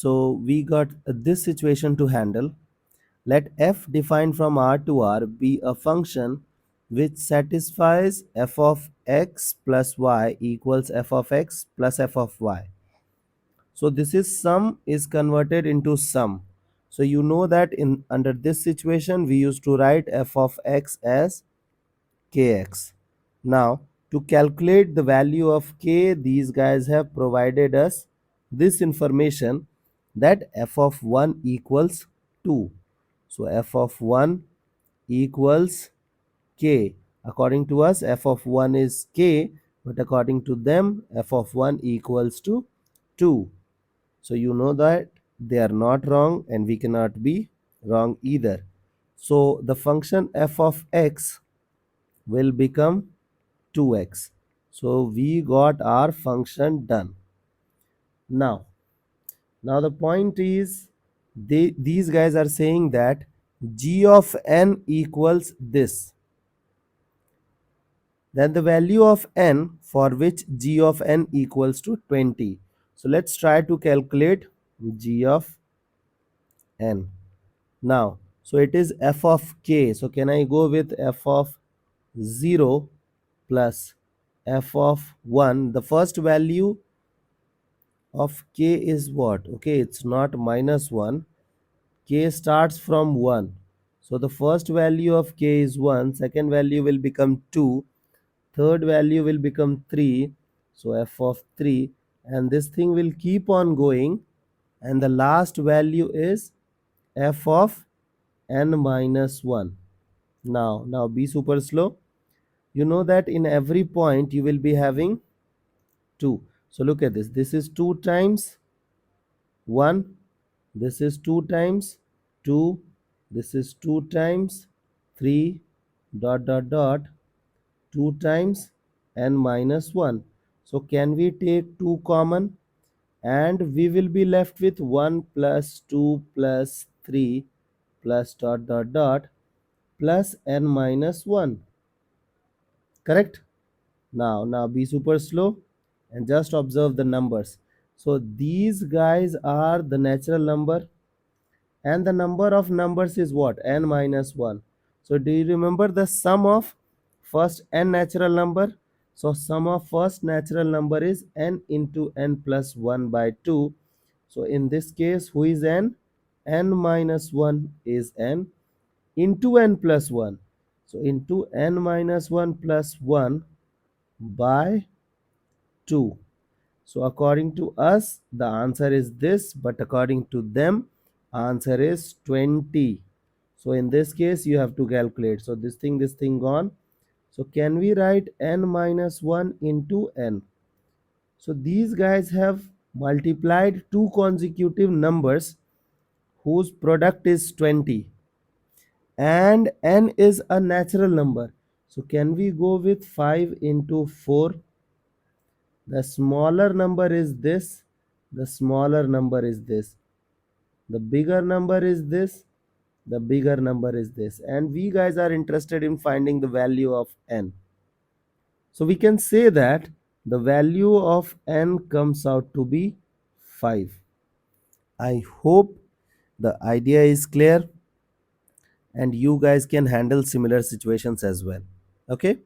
So we got this situation to handle. Let f defined from R to R be a function which satisfies f of x plus y equals f of x plus f of y. So this is sum is converted into sum. So you know that in under this situation we used to write f of x as kx. Now to calculate the value of k, these guys have provided us this information that f of 1 equals 2. So f of 1 equals k. According to us f of 1 is k, but according to them f of 1 equals to 2. So you know that they are not wrong and we cannot be wrong either. So the function f of x will become 2x. So we got our function done. Now the point is these guys are saying that g of n equals this. Then the value of n for which g of n equals to 20. So let's try to calculate g of n. Now, so it is f of k. So can I go with f of 0 plus f of 1? The first value of k is what? Okay, it's not minus 1. K starts from 1. So the first value of k is 1. Second value will become 2. Third value will become 3. So f of 3. And this thing will keep on going. And the last value is f of n minus 1. Now be super slow. You know that in every point you will be having 2. So look at this. This is 2 times 1. This is 2 times 2. This is 2 times 3 dot dot dot 2 times n minus 1. So can we take 2 common? And we will be left with 1 plus 2 plus 3 plus dot dot dot plus n minus 1. Correct? Now be super slow and just observe the numbers. So these guys are the natural number, and the number of numbers is what? N minus 1. So do you remember the sum of first n natural number? So sum of first natural number is n into n plus 1 by 2. So in this case, who is n? N minus 1 is n into n plus 1. So into n minus 1 plus 1 by 2. So according to us, the answer is this, but according to them, answer is 20. So in this case, you have to calculate. So this thing gone. So can we write n minus 1 into n? So these guys have multiplied two consecutive numbers whose product is 20. And n is a natural number. So can we go with 5 into 4? The smaller number is this, the smaller number is this, the bigger number is this, the bigger number is this, and we guys are interested in finding the value of n. So we can say that the value of n comes out to be 5. I hope the idea is clear and you guys can handle similar situations as well. Okay.